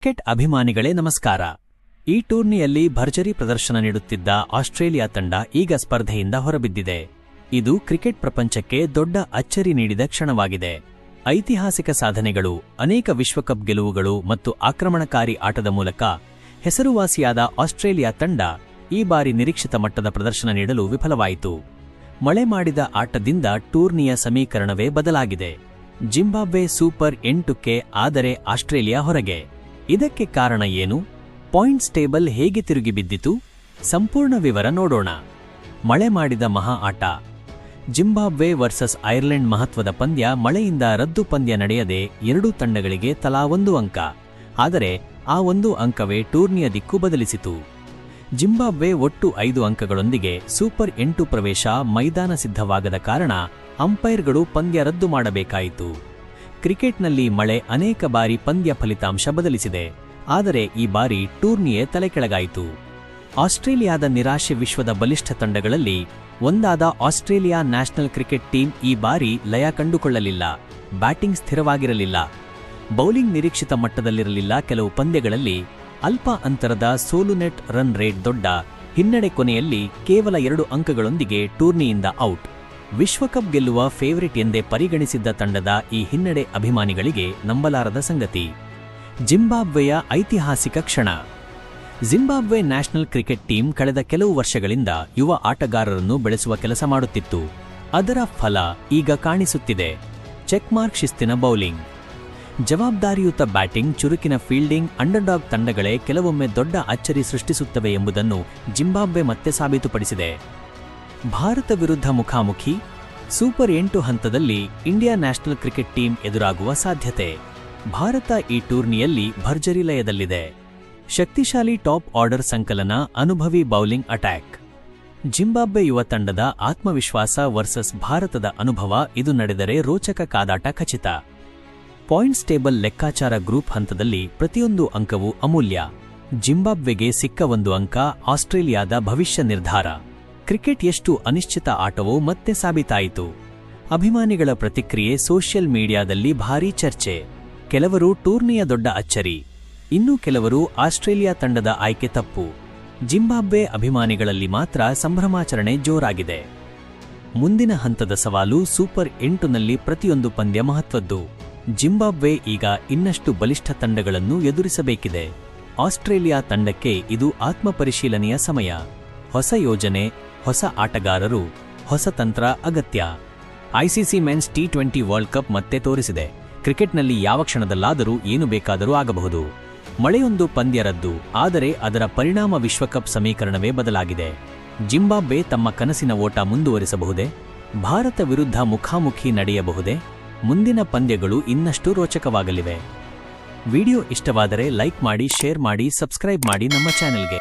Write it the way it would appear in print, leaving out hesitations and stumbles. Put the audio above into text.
Cricket ಅಭಿಮಾನಿಗಳೇ ನಮಸ್ಕಾರ. ಈ ಟೂರ್ನಿಯಲ್ಲಿ ಭರ್ಜರಿ ಪ್ರದರ್ಶನ ನೀಡುತ್ತಿದ್ದ ಆಸ್ಟ್ರೇಲಿಯಾ ತಂಡ ಈಗ ಸ್ಪರ್ಧೆಯಿಂದ ಹೊರಬಿದ್ದಿದೆ. ಇದು ಕ್ರಿಕೆಟ್ ಪ್ರಪಂಚಕ್ಕೆ ದೊಡ್ಡ ಅಚ್ಚರಿ ನೀಡಿದ ಕ್ಷಣವಾಗಿದೆ. ಐತಿಹಾಸಿಕ ಸಾಧನೆಗಳು, ಅನೇಕ ವಿಶ್ವಕಪ್ ಗೆಲುವುಗಳು ಮತ್ತು ಆಕ್ರಮಣಕಾರಿ ಆಟದ ಮೂಲಕ ಹೆಸರುವಾಸಿಯಾದ ಆಸ್ಟ್ರೇಲಿಯಾ ತಂಡ ಈ ಬಾರಿ ನಿರೀಕ್ಷಿತ ಮಟ್ಟದ ಪ್ರದರ್ಶನ ನೀಡಲು ವಿಫಲವಾಯಿತು. ಮಳೆ ಮಾಡಿದ ಆಟದಿಂದ ಟೂರ್ನಿಯ ಸಮೀಕರಣವೇ ಬದಲಾಗಿದೆ. ಜಿಂಬಾಬ್ವೆ ಸೂಪರ್ 8ಕ್ಕೆ, ಆದರೆ ಆಸ್ಟ್ರೇಲಿಯಾ ಹೊರಗೆ. ಇದಕ್ಕೆ ಕಾರಣ ಏನು? ಪಾಯಿಂಟ್ಸ್ ಟೇಬಲ್ ಹೇಗೆ ತಿರುಗಿ ಬಿದ್ದಿತು? ಸಂಪೂರ್ಣ ವಿವರ ನೋಡೋಣ. ಮಳೆ ಮಾಡಿದ ಮಹಾ ಆಟ. ಜಿಂಬಾಬ್ವೆ ವರ್ಸಸ್ ಐರ್ಲೆಂಡ್ ಮಹತ್ವದ ಪಂದ್ಯ. ಮಳೆಯಿಂದ ರದ್ದು ಪಂದ್ಯ ನಡೆಯದೆ ಎರಡೂ ತಂಡಗಳಿಗೆ ತಲಾ 1 ಅಂಕ. ಆದರೆ ಆ 1 ಅಂಕವೇ ಟೂರ್ನಿಯ ದಿಕ್ಕು ಬದಲಿಸಿತು. ಜಿಂಬಾಬ್ವೆ ಒಟ್ಟು 5 ಅಂಕಗಳೊಂದಿಗೆ ಸೂಪರ್ 8 ಪ್ರವೇಶ ಮೈದಾನ ಸಿದ್ಧವಾಗದ ಕಾರಣ ಅಂಪೈರ್ಗಳು ಪಂದ್ಯ ರದ್ದು ಮಾಡಬೇಕಾಯಿತು. ಕ್ರಿಕೆಟ್ನಲ್ಲಿ ಮಳೆ ಅನೇಕ ಬಾರಿ ಪಂದ್ಯ ಫಲಿತಾಂಶ ಬದಲಿಸಿದೆ, ಆದರೆ ಈ ಬಾರಿ ಟೂರ್ನಿಯೇ ತಲೆಕೆಳಗಾಯಿತು. ಆಸ್ಟ್ರೇಲಿಯಾದ ನಿರಾಶೆ. ವಿಶ್ವದ ಬಲಿಷ್ಠ ತಂಡಗಳಲ್ಲಿ ಒಂದಾದ ಆಸ್ಟ್ರೇಲಿಯಾ ನ್ಯಾಷನಲ್ ಕ್ರಿಕೆಟ್ ಟೀಮ್ ಈ ಬಾರಿ ಲಯ ಕಂಡುಕೊಳ್ಳಲಿಲ್ಲ. ಬ್ಯಾಟಿಂಗ್ ಸ್ಥಿರವಾಗಿರಲಿಲ್ಲ, ಬೌಲಿಂಗ್ ನಿರೀಕ್ಷಿತ ಮಟ್ಟದಲ್ಲಿರಲಿಲ್ಲ. ಕೆಲವು ಪಂದ್ಯಗಳಲ್ಲಿ ಅಲ್ಪ ಅಂತರದ ಸೋಲು. ನೆಟ್ ರನ್ ರೇಟ್ ದೊಡ್ಡ ಹಿನ್ನಡೆ. ಕೊನೆಯಲ್ಲಿ ಕೇವಲ 2 ಅಂಕಗಳೊಂದಿಗೆ ಟೂರ್ನಿಯಿಂದ ಔಟ್. ವಿಶ್ವಕಪ್ ಗೆಲ್ಲುವ ಫೇವರಿಟ್ ಎಂದೇ ಪರಿಗಣಿಸಿದ್ದ ತಂಡದ ಈ ಹಿನ್ನಡೆ ಅಭಿಮಾನಿಗಳಿಗೆ ನಂಬಲಾರದ ಸಂಗತಿ. ಜಿಂಬಾಬ್ವೆಯ ಐತಿಹಾಸಿಕ ಕ್ಷಣ. ಜಿಂಬಾಬ್ವೆ ನ್ಯಾಷನಲ್ ಕ್ರಿಕೆಟ್ ಟೀಮ್ ಕಳೆದ ಕೆಲವು ವರ್ಷಗಳಿಂದ ಯುವ ಆಟಗಾರರನ್ನು ಬೆಳೆಸುವ ಕೆಲಸ ಮಾಡುತ್ತಿತ್ತು. ಅದರ ಫಲ ಈಗ ಕಾಣಿಸುತ್ತಿದೆ. ಚೆಕ್ಮಾರ್ಕ್ ಶಿಸ್ತಿನ ಬೌಲಿಂಗ್, ಜವಾಬ್ದಾರಿಯುತ ಬ್ಯಾಟಿಂಗ್, ಚುರುಕಿನ ಫೀಲ್ಡಿಂಗ್. ಅಂಡರ್ಡಾಗ್ ತಂಡಗಳೇ ಕೆಲವೊಮ್ಮೆ ದೊಡ್ಡ ಅಚ್ಚರಿ ಸೃಷ್ಟಿಸುತ್ತವೆ ಎಂಬುದನ್ನು ಜಿಂಬಾಬ್ವೆ ಮತ್ತೆ ಸಾಬೀತುಪಡಿಸಿದೆ. ಭಾರತ ವಿರುದ್ಧ ಮುಖಾಮುಖಿ. ಸೂಪರ್ 8 ಹಂತದಲ್ಲಿ ಇಂಡಿಯಾ ನ್ಯಾಷನಲ್ ಕ್ರಿಕೆಟ್ ಟೀಮ್ ಎದುರಾಗುವ ಸಾಧ್ಯತೆ. ಭಾರತ ಈ ಟೂರ್ನಿಯಲ್ಲಿ ಭರ್ಜರಿ ಲಯದಲ್ಲಿದೆ. ಶಕ್ತಿಶಾಲಿ ಟಾಪ್ ಆರ್ಡರ್ ಸಂಕಲನ, ಅನುಭವಿ ಬೌಲಿಂಗ್ ಅಟ್ಯಾಕ್. ಜಿಂಬಾಬ್ವೆ ಯುವ ತಂಡದ ಆತ್ಮವಿಶ್ವಾಸ ವರ್ಸಸ್ ಭಾರತದ ಅನುಭವ. ಇದು ನಡೆದರೆ ರೋಚಕ ಕಾದಾಟ ಖಚಿತ. ಪಾಯಿಂಟ್ಸ್ ಟೇಬಲ್ ಲೆಕ್ಕಾಚಾರ. ಗ್ರೂಪ್ ಹಂತದಲ್ಲಿ ಪ್ರತಿಯೊಂದು ಅಂಕವೂ ಅಮೂಲ್ಯ. ಜಿಂಬಾಬ್ವೆಗೆ ಸಿಕ್ಕ 1 ಅಂಕ ಆಸ್ಟ್ರೇಲಿಯಾದ ಭವಿಷ್ಯ ನಿರ್ಧಾರ. ಕ್ರಿಕೆಟ್ ಎಷ್ಟು ಅನಿಶ್ಚಿತ ಆಟವೋ ಮತ್ತೆ ಸಾಬೀತಾಯಿತು. ಅಭಿಮಾನಿಗಳ ಪ್ರತಿಕ್ರಿಯೆ. ಸೋಷಿಯಲ್ ಮೀಡಿಯಾದಲ್ಲಿ ಭಾರೀ ಚರ್ಚೆ. ಕೆಲವರು ಟೂರ್ನಿಯ ದೊಡ್ಡ ಅಚ್ಚರಿ, ಇನ್ನೂ ಕೆಲವರು ಆಸ್ಟ್ರೇಲಿಯಾ ತಂಡದ ಆಯ್ಕೆ ತಪ್ಪು. ಜಿಂಬಾಬ್ವೆ ಅಭಿಮಾನಿಗಳಲ್ಲಿ ಮಾತ್ರ ಸಂಭ್ರಮಾಚರಣೆ ಜೋರಾಗಿದೆ. ಮುಂದಿನ ಹಂತದ ಸವಾಲು. ಸೂಪರ್ 8ನಲ್ಲಿ ಪ್ರತಿಯೊಂದು ಪಂದ್ಯ ಮಹತ್ವದ್ದು. ಜಿಂಬಾಬ್ವೆ ಈಗ ಇನ್ನಷ್ಟು ಬಲಿಷ್ಠ ತಂಡಗಳನ್ನು ಎದುರಿಸಬೇಕಿದೆ. ಆಸ್ಟ್ರೇಲಿಯಾ ತಂಡಕ್ಕೆ ಇದು ಆತ್ಮಪರಿಶೀಲನೆಯ ಸಮಯ. ಹೊಸ ಯೋಜನೆ, ಹೊಸ ಆಟಗಾರರು, ಹೊಸ ತಂತ್ರ ಅಗತ್ಯ. ICC men's T20 world cup ಮತ್ತೆ ತೋರಿಸಿದೆ, ಕ್ರಿಕೆಟ್ನಲ್ಲಿ ಯಾವ ಕ್ಷಣದಲ್ಲಾದರೂ ಏನು ಬೇಕಾದರೂ ಆಗಬಹುದು. ಮಳೆಯೊಂದು ಪಂದ್ಯ ರದ್ದು, ಆದರೆ ಅದರ ಪರಿಣಾಮ ವಿಶ್ವಕಪ್ ಸಮೀಕರಣವೇ ಬದಲಾಗಿದೆ. ಜಿಂಬಾಬ್ವೆ ತಮ್ಮ ಕನಸಿನ ಓಟ ಮುಂದುವರಿಸಬಹುದೇ? ಭಾರತ ವಿರುದ್ಧ ಮುಖಾಮುಖಿ ನಡೆಯಬಹುದೇ? ಮುಂದಿನ ಪಂದ್ಯಗಳು ಇನ್ನಷ್ಟು ರೋಚಕವಾಗಲಿವೆ. ವಿಡಿಯೋ ಇಷ್ಟವಾದರೆ ಲೈಕ್ ಮಾಡಿ, ಶೇರ್ ಮಾಡಿ, ಸಬ್ಸ್ಕ್ರೈಬ್ ಮಾಡಿ ನಮ್ಮ ಚಾನೆಲ್ಗೆ.